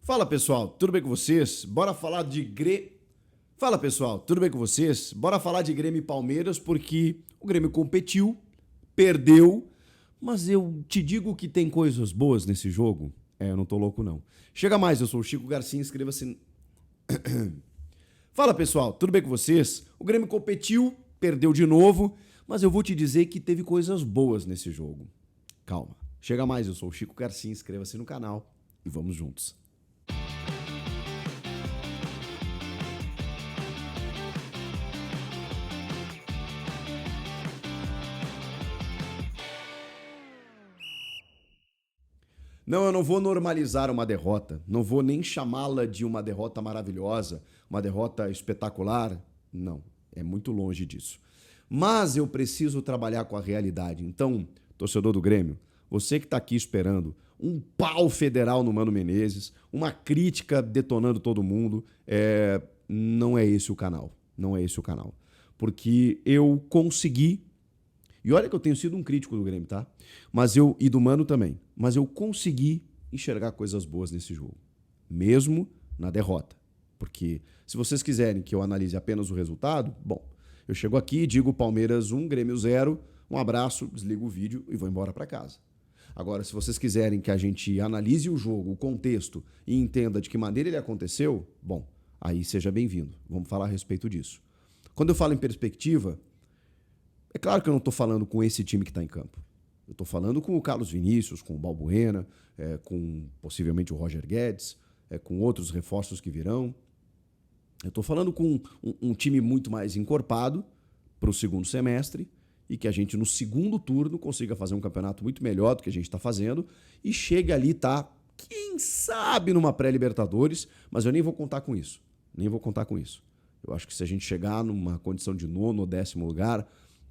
Fala pessoal, tudo bem com vocês? Bora falar de Fala pessoal, tudo bem com vocês? Bora falar de Grêmio e Palmeiras porque o Grêmio competiu, perdeu, mas eu te digo que tem coisas boas nesse jogo. Eu não tô louco não. Chega mais, eu sou o Chico Garcia, inscreva-se. Fala pessoal, tudo bem com vocês? O Grêmio competiu, perdeu de novo, mas eu vou te dizer que teve coisas boas nesse jogo. Calma. Chega mais, eu sou o Chico Garcia, inscreva-se no canal e vamos juntos. Não, eu não vou normalizar uma derrota. Não vou nem chamá-la de uma derrota maravilhosa, uma derrota espetacular. Não, é muito longe disso. Mas eu preciso trabalhar com a realidade. Então, torcedor do Grêmio, você que está aqui esperando um pau federal no Mano Menezes, uma crítica detonando todo mundo, não é esse o canal. Não é esse o canal. Porque eu consegui. E olha que eu tenho sido um crítico do Grêmio, tá? E do Mano também. Mas eu consegui enxergar coisas boas nesse jogo. Mesmo na derrota. Porque se vocês quiserem que eu analise apenas o resultado, bom, eu chego aqui, digo Palmeiras 1, Grêmio 0, um abraço, desligo o vídeo e vou embora para casa. Agora, se vocês quiserem que a gente analise o jogo, o contexto e entenda de que maneira ele aconteceu, bom, aí seja bem-vindo. Vamos falar a respeito disso. Quando eu falo em perspectiva, é claro que eu não estou falando com esse time que está em campo. Eu estou falando com o Carlos Vinícius, com o Balbuena, com possivelmente o Roger Guedes, com outros reforços que virão. Eu estou falando com um time muito mais encorpado para o segundo semestre e que a gente, no segundo turno, consiga fazer um campeonato muito melhor do que a gente está fazendo e chegue ali, tá, quem sabe, numa pré-Libertadores, mas eu nem vou contar com isso. Nem vou contar com isso. Eu acho que se a gente chegar numa condição de nono ou 10º lugar,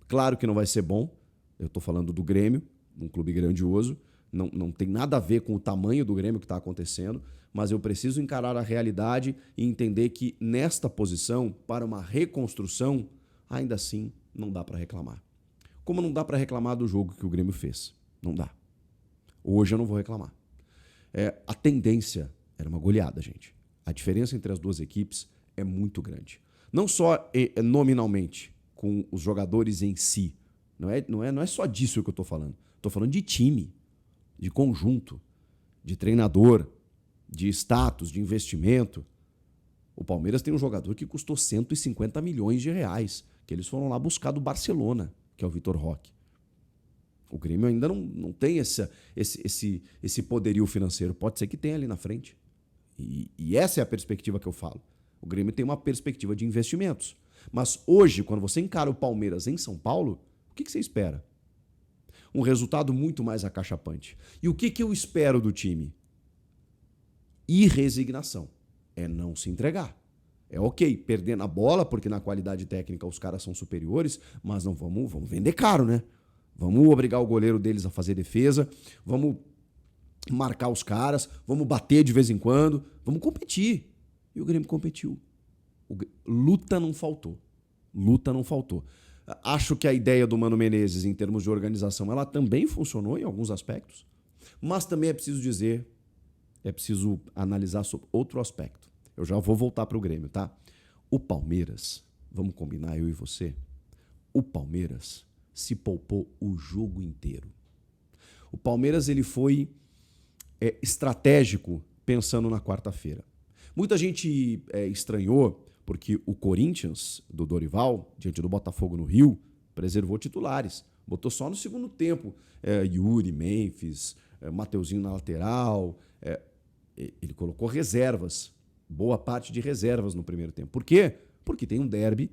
claro que não vai ser bom. Eu estou falando do Grêmio, um clube grandioso. Não tem nada a ver com o tamanho do Grêmio que está acontecendo, mas eu preciso encarar a realidade e entender que nesta posição, para uma reconstrução, ainda assim não dá para reclamar. Como não dá para reclamar do jogo que o Grêmio fez? Não dá. Hoje eu não vou reclamar. A tendência era uma goleada, gente. A diferença entre as duas equipes é muito grande. Não só nominalmente, com os jogadores em si. Não é só disso que eu estou falando. Estou falando de time, de conjunto, de treinador, de status, de investimento. O Palmeiras tem um jogador que custou 150 milhões de reais, que eles foram lá buscar do Barcelona, que é o Vitor Roque. O Grêmio ainda não tem esse poderio financeiro. Pode ser que tenha ali na frente. E essa é a perspectiva que eu falo. O Grêmio tem uma perspectiva de investimentos. Mas hoje, quando você encara o Palmeiras em São Paulo, o que você espera? Um resultado muito mais acachapante. E o que eu espero do time? Irresignação. É não se entregar. É ok, perder na bola, porque na qualidade técnica os caras são superiores, mas não vamos vender caro, né? Vamos obrigar o goleiro deles a fazer defesa, vamos marcar os caras, vamos bater de vez em quando, vamos competir. E o Grêmio competiu. Luta não faltou. Luta não faltou. Acho que a ideia do Mano Menezes, em termos de organização, ela também funcionou em alguns aspectos. Mas também é preciso dizer, é preciso analisar sobre outro aspecto. Eu já vou voltar para o Grêmio, tá? O Palmeiras, vamos combinar eu e você, o Palmeiras se poupou o jogo inteiro. O Palmeiras ele foi estratégico pensando na quarta-feira. Muita gente estranhou porque o Corinthians, do Dorival, diante do Botafogo no Rio, preservou titulares. Botou só no segundo tempo Yuri, Memphis, Mateuzinho na lateral. Ele colocou reservas, boa parte de reservas no primeiro tempo. Por quê? Porque tem um derby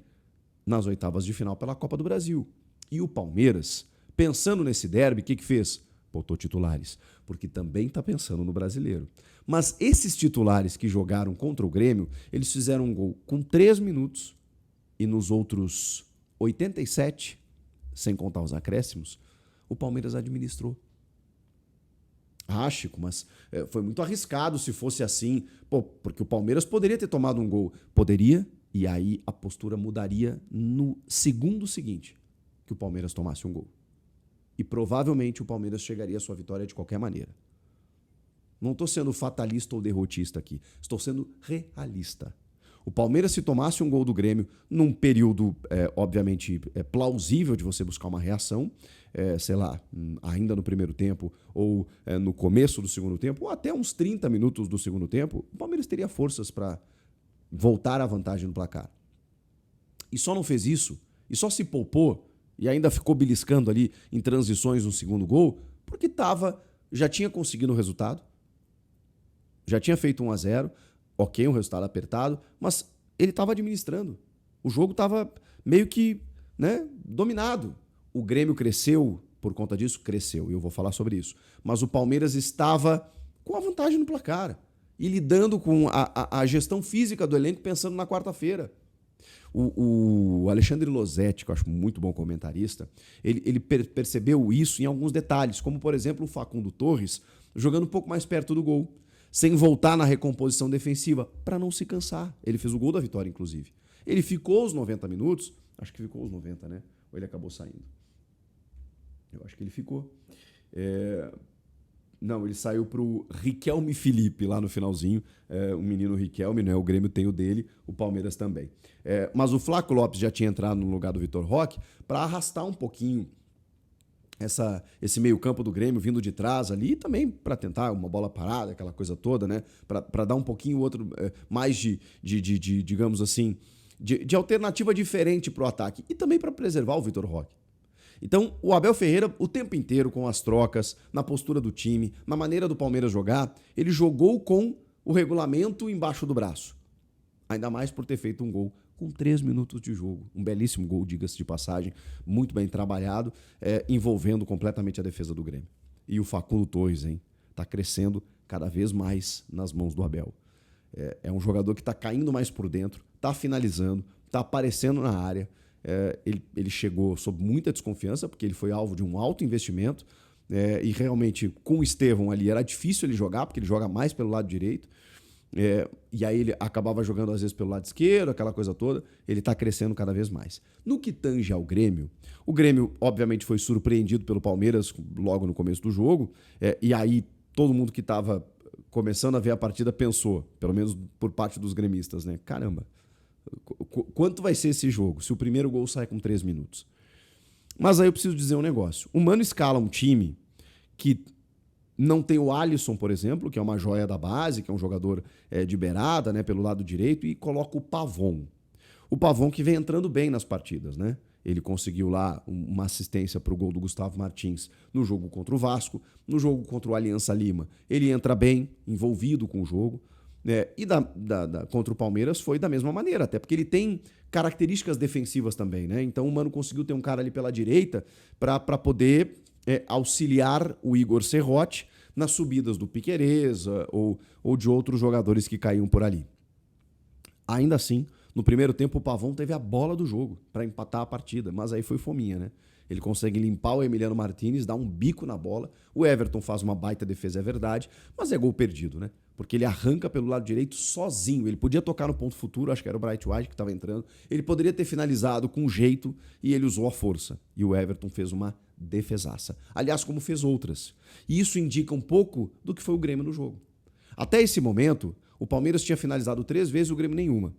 nas oitavas de final pela Copa do Brasil. E o Palmeiras, pensando nesse derby, o que fez? Botou titulares, porque também está pensando no brasileiro. Mas esses titulares que jogaram contra o Grêmio, eles fizeram um gol com 3 minutos e nos outros 87, sem contar os acréscimos, o Palmeiras administrou. Chico, mas foi muito arriscado se fosse assim. Porque o Palmeiras poderia ter tomado um gol. Poderia, e aí a postura mudaria no segundo seguinte que o Palmeiras tomasse um gol. E provavelmente o Palmeiras chegaria à sua vitória de qualquer maneira. Não estou sendo fatalista ou derrotista aqui. Estou sendo realista. O Palmeiras, se tomasse um gol do Grêmio num período, obviamente, plausível de você buscar uma reação, sei lá, ainda no primeiro tempo, ou no começo do segundo tempo, ou até uns 30 minutos do segundo tempo, o Palmeiras teria forças para voltar à vantagem no placar. E só não fez isso, e só se poupou, e ainda ficou beliscando ali em transições no segundo gol, porque já tinha conseguido o resultado, já tinha feito 1-0, ok, um resultado apertado, mas ele estava administrando. O jogo estava meio que, né, dominado. O Grêmio cresceu por conta disso? Cresceu, e eu vou falar sobre isso. Mas o Palmeiras estava com a vantagem no placar e lidando com a gestão física do elenco pensando na quarta-feira. O Alexandre Losetti, que eu acho muito bom comentarista, ele percebeu isso em alguns detalhes, como, por exemplo, o Facundo Torres jogando um pouco mais perto do gol, sem voltar na recomposição defensiva, para não se cansar. Ele fez o gol da vitória, inclusive. Ele ficou os 90 minutos, acho que ficou os 90, né? Ou ele acabou saindo? Eu acho que ele ficou. Não, ele saiu para o Riquelme Felipe lá no finalzinho. O menino Riquelme, né? O Grêmio tem o dele, o Palmeiras também. Mas o Flaco Lopes já tinha entrado no lugar do Vitor Roque para arrastar um pouquinho esse meio-campo do Grêmio vindo de trás ali, e também para tentar uma bola parada, aquela coisa toda, né? Para dar um pouquinho mais digamos assim, de alternativa diferente para o ataque. E também para preservar o Vitor Roque. Então, o Abel Ferreira, o tempo inteiro, com as trocas, na postura do time, na maneira do Palmeiras jogar, ele jogou com o regulamento embaixo do braço. Ainda mais por ter feito um gol com 3 minutos de jogo. Um belíssimo gol, diga-se de passagem, muito bem trabalhado, envolvendo completamente a defesa do Grêmio. E o Facundo Torres, hein? Tá crescendo cada vez mais nas mãos do Abel. É um jogador que está caindo mais por dentro, está finalizando, está aparecendo na área. Ele chegou sob muita desconfiança, porque ele foi alvo de um alto investimento, e realmente com o Estevão ali era difícil ele jogar, porque ele joga mais pelo lado direito, e aí ele acabava jogando às vezes pelo lado esquerdo, aquela coisa toda. Ele está crescendo cada vez mais. No que tange ao Grêmio, o Grêmio obviamente foi surpreendido pelo Palmeiras logo no começo do jogo, e aí todo mundo que estava começando a ver a partida pensou, pelo menos por parte dos gremistas, né? Caramba, quanto vai ser esse jogo se o primeiro gol sai com 3 minutos? Mas aí eu preciso dizer um negócio. O Mano escala um time que não tem o Alisson, por exemplo, que é uma joia da base, que é um jogador de beirada, né, pelo lado direito, e coloca o Pavon. O Pavon que vem entrando bem nas partidas, né? Ele conseguiu lá uma assistência para o gol do Gustavo Martins no jogo contra o Vasco, no jogo contra o Aliança Lima. Ele entra bem, envolvido com o jogo. E contra o Palmeiras foi da mesma maneira, até porque ele tem características defensivas também, né? Então o Mano conseguiu ter um cara ali pela direita para poder auxiliar o Igor Serrote nas subidas do Piquerez ou de outros jogadores que caíam por ali. Ainda assim, no primeiro tempo o Pavon teve a bola do jogo para empatar a partida, mas aí foi fominha, né? Ele consegue limpar o Emiliano Martínez, dar um bico na bola. O Everton faz uma baita defesa, é verdade, mas é gol perdido, né? Porque ele arranca pelo lado direito sozinho. Ele podia tocar no ponto futuro, acho que era o Bright White que estava entrando. Ele poderia ter finalizado com jeito e ele usou a força. E o Everton fez uma defesaça. Aliás, como fez outras. E isso indica um pouco do que foi o Grêmio no jogo. Até esse momento, o Palmeiras tinha finalizado 3 vezes e o Grêmio nenhuma.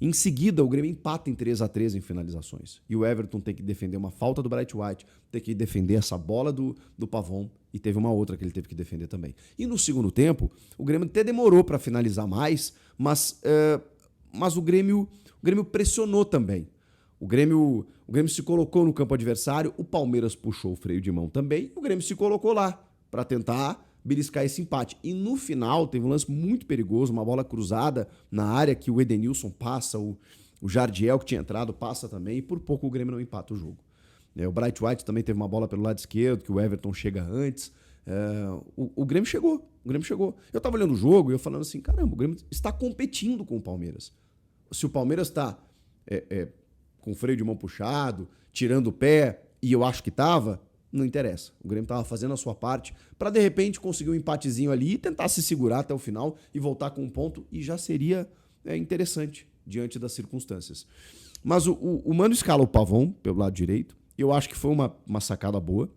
Em seguida, o Grêmio empata em 3-3 em finalizações. E o Everton tem que defender uma falta do Bright White, tem que defender essa bola do Pavon, e teve uma outra que ele teve que defender também. E no segundo tempo, o Grêmio até demorou para finalizar mais, mas o Grêmio pressionou também. O Grêmio se colocou no campo adversário, o Palmeiras puxou o freio de mão também, o Grêmio se colocou lá para tentar beliscar esse empate. E no final teve um lance muito perigoso, uma bola cruzada na área que o Edenilson passa, o Jardiel que tinha entrado passa também, e por pouco o Grêmio não empata o jogo. O Bright White também teve uma bola pelo lado esquerdo, que o Everton chega antes. O Grêmio chegou, Eu tava olhando o jogo e eu falando assim, caramba, o Grêmio está competindo com o Palmeiras. Se o Palmeiras está com o freio de mão puxado, tirando o pé, e eu acho que estava, não interessa. O Grêmio estava fazendo a sua parte para, de repente, conseguir um empatezinho ali e tentar se segurar até o final e voltar com um ponto, e já seria interessante diante das circunstâncias. Mas o Mano escala o Pavon pelo lado direito. Eu acho que foi uma sacada boa.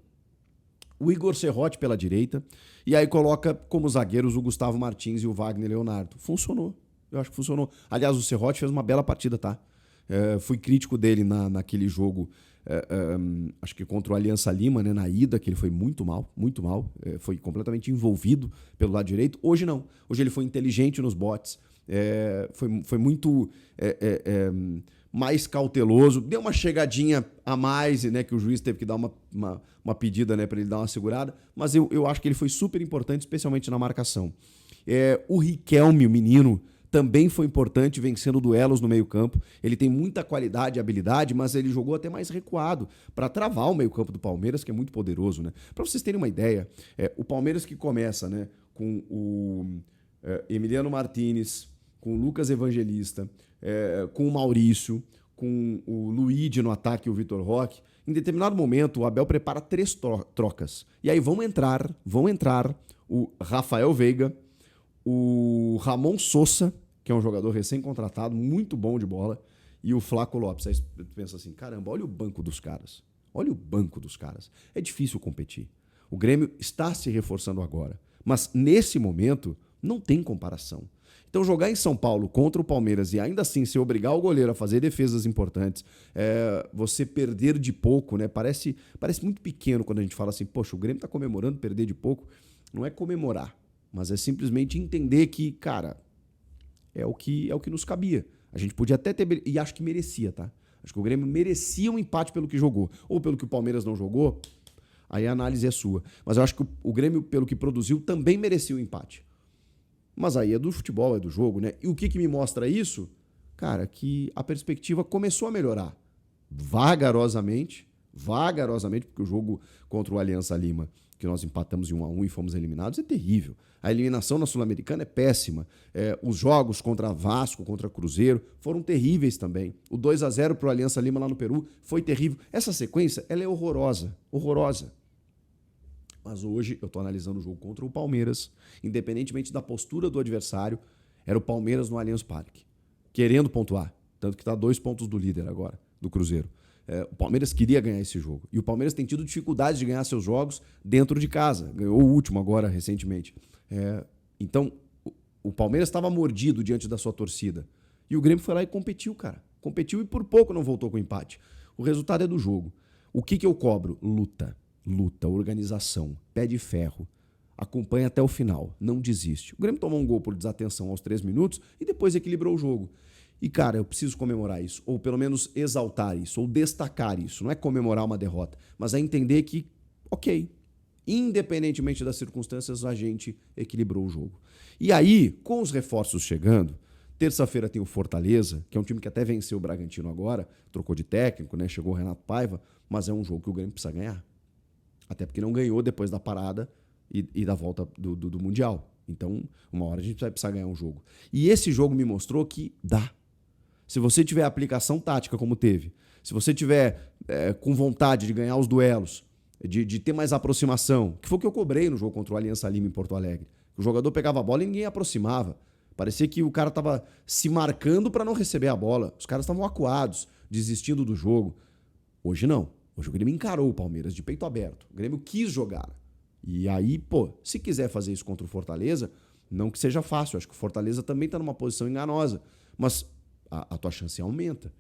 o Igor Serrote pela direita, e aí coloca como zagueiros o Gustavo Martins e o Wagner Leonardo. Funcionou. Eu acho que funcionou. Aliás, o Serrote fez uma bela partida, tá? Fui crítico dele naquele jogo, acho que contra o Aliança Lima, né, na ida, que ele foi muito mal, foi completamente envolvido pelo lado direito. Hoje não. Hoje ele foi inteligente nos botes, foi muito mais cauteloso, deu uma chegadinha a mais, né, que o juiz teve que dar uma pedida, né, para ele dar uma segurada, mas eu acho que ele foi super importante, especialmente na marcação. O Riquelme, o menino, também foi importante vencendo duelos no meio-campo. Ele tem muita qualidade e habilidade, mas ele jogou até mais recuado para travar o meio-campo do Palmeiras, que é muito poderoso, né? Para vocês terem uma ideia, o Palmeiras que começa, né, com o Emiliano Martínez, com o Lucas Evangelista, com o Maurício, com o Luigi no ataque e o Vitor Roque. Em determinado momento, o Abel prepara 3 trocas. E aí vão entrar o Rafael Veiga, o Ramon Sosa, que é um jogador recém-contratado, muito bom de bola, e o Flaco Lopes. Aí você pensa assim, caramba, olha o banco dos caras. Olha o banco dos caras. É difícil competir. O Grêmio está se reforçando agora. Mas nesse momento, não tem comparação. Então jogar em São Paulo contra o Palmeiras e ainda assim se obrigar o goleiro a fazer defesas importantes, você perder de pouco, né? Parece muito pequeno quando a gente fala assim, poxa, o Grêmio está comemorando perder de pouco. Não é comemorar, mas é simplesmente entender que, cara, é o que nos cabia. A gente podia até ter, e acho que merecia, tá? Acho que o Grêmio merecia um empate pelo que jogou, ou pelo que o Palmeiras não jogou, aí a análise é sua. Mas eu acho que o Grêmio, pelo que produziu, também merecia um empate. Mas aí é do futebol, é do jogo, né? E o que me mostra isso? Cara, que a perspectiva começou a melhorar. Vagarosamente, porque o jogo contra o Aliança Lima, que nós empatamos em 1-1 e fomos eliminados, é terrível. A eliminação na Sul-Americana é péssima. Os jogos contra Vasco, contra Cruzeiro, foram terríveis também. O 2-0 para o Aliança Lima lá no Peru foi terrível. Essa sequência, ela é horrorosa. Mas hoje eu estou analisando o jogo contra o Palmeiras, independentemente da postura do adversário, era o Palmeiras no Allianz Parque, querendo pontuar. Tanto que está 2 pontos do líder agora, do Cruzeiro. O Palmeiras queria ganhar esse jogo. E o Palmeiras tem tido dificuldade de ganhar seus jogos dentro de casa. Ganhou o último agora, recentemente. Então, o Palmeiras estava mordido diante da sua torcida. E o Grêmio foi lá e competiu, cara. Competiu e por pouco não voltou com empate. O resultado é do jogo. O que eu cobro? Luta, organização, pé de ferro. Acompanha até o final, não desiste. O Grêmio tomou um gol por desatenção aos 3 minutos e depois equilibrou o jogo. E, cara, eu preciso comemorar isso, ou pelo menos exaltar isso, ou destacar isso. Não é comemorar uma derrota, mas é entender que, ok, independentemente das circunstâncias, a gente equilibrou o jogo. E aí, com os reforços chegando, terça-feira tem o Fortaleza, que é um time que até venceu o Bragantino agora, trocou de técnico, né? Chegou o Renato Paiva, mas é um jogo que o Grêmio precisa ganhar. Até porque não ganhou depois da parada e da volta do Mundial. Então, uma hora a gente vai precisar ganhar um jogo. E esse jogo me mostrou que dá. Se você tiver aplicação tática como teve, se você tiver com vontade de ganhar os duelos, de ter mais aproximação, que foi o que eu cobrei no jogo contra o Aliança Lima em Porto Alegre. O jogador pegava a bola e ninguém aproximava. Parecia que o cara estava se marcando para não receber a bola. Os caras estavam acuados, desistindo do jogo. Hoje não. Hoje o Grêmio encarou o Palmeiras de peito aberto. O Grêmio quis jogar. E aí, se quiser fazer isso contra o Fortaleza, não que seja fácil. Acho que o Fortaleza também está numa posição enganosa. Mas a tua chance aumenta.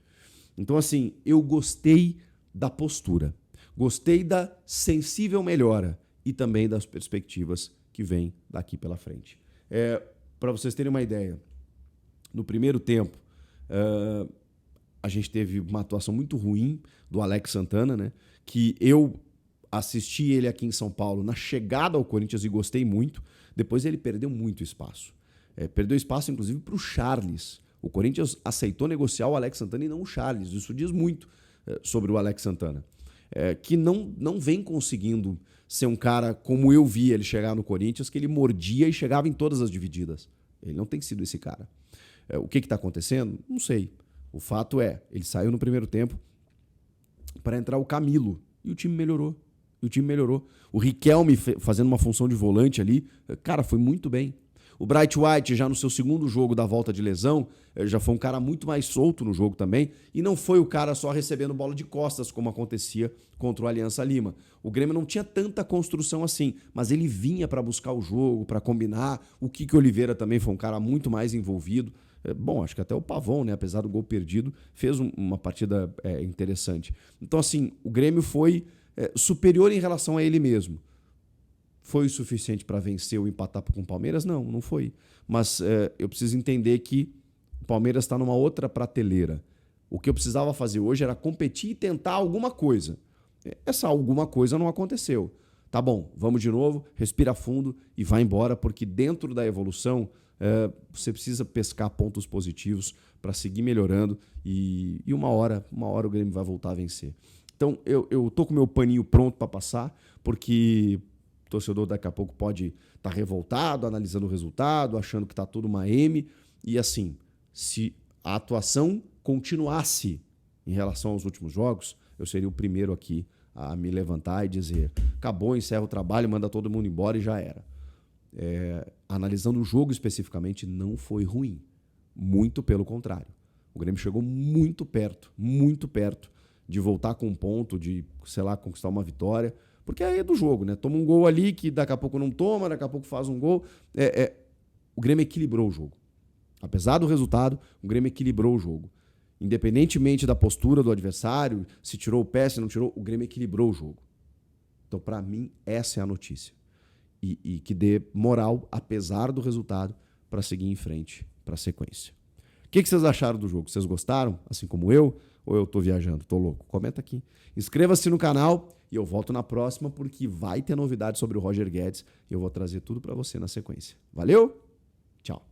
Então, assim, eu gostei da postura. Gostei da sensível melhora e também das perspectivas que vêm daqui pela frente. Para vocês terem uma ideia, no primeiro tempo, a gente teve uma atuação muito ruim do Alex Santana, né? Que eu assisti ele aqui em São Paulo na chegada ao Corinthians e gostei muito. Depois ele perdeu muito espaço. Perdeu espaço, inclusive, para o Charles. O Corinthians aceitou negociar o Alex Santana e não o Charles. Isso diz muito sobre o Alex Santana. Que não vem conseguindo ser um cara como eu vi ele chegar no Corinthians, que ele mordia e chegava em todas as divididas. Ele não tem sido esse cara. O que está acontecendo? Não sei. O fato é, ele saiu no primeiro tempo para entrar o Camilo e o time melhorou. O Riquelme fazendo uma função de volante ali, cara, foi muito bem. O Bright White, já no seu segundo jogo da volta de lesão, já foi um cara muito mais solto no jogo também, e não foi o cara só recebendo bola de costas, como acontecia contra o Aliança Lima. O Grêmio não tinha tanta construção assim, mas ele vinha para buscar o jogo, para combinar. O Kiko Oliveira também foi um cara muito mais envolvido. Bom, acho que até o Pavão, né, apesar do gol perdido, fez uma partida interessante. Então, assim, o Grêmio foi superior em relação a ele mesmo. Foi o suficiente para vencer ou empatar com o Palmeiras? Não, não foi. Mas eu preciso entender que o Palmeiras está numa outra prateleira. O que eu precisava fazer hoje era competir e tentar alguma coisa. Essa alguma coisa não aconteceu. Tá bom, vamos de novo, respira fundo e vai embora, porque dentro da evolução você precisa pescar pontos positivos para seguir melhorando e uma hora o Grêmio vai voltar a vencer. Então eu tô com meu paninho pronto para passar, porque o torcedor daqui a pouco pode estar revoltado, analisando o resultado, achando que está tudo uma M. E assim, se a atuação continuasse em relação aos últimos jogos, eu seria o primeiro aqui a me levantar e dizer: acabou, encerra o trabalho, manda todo mundo embora e já era. Analisando o jogo especificamente, não foi ruim. Muito pelo contrário. O Grêmio chegou muito perto de voltar com um ponto, de, sei lá, conquistar uma vitória. Porque aí é do jogo, né? Toma um gol ali que daqui a pouco não toma, daqui a pouco faz um gol. O Grêmio equilibrou o jogo. Apesar do resultado, o Grêmio equilibrou o jogo. Independentemente da postura do adversário, se tirou o pé, se não tirou, o Grêmio equilibrou o jogo. Então, para mim, essa é a notícia. E que dê moral, apesar do resultado, para seguir em frente, para a sequência. O que vocês acharam do jogo? Vocês gostaram, assim como eu? Ou eu tô viajando, tô louco? Comenta aqui. Inscreva-se no canal e eu volto na próxima, porque vai ter novidade sobre o Roger Guedes e eu vou trazer tudo para você na sequência. Valeu? Tchau.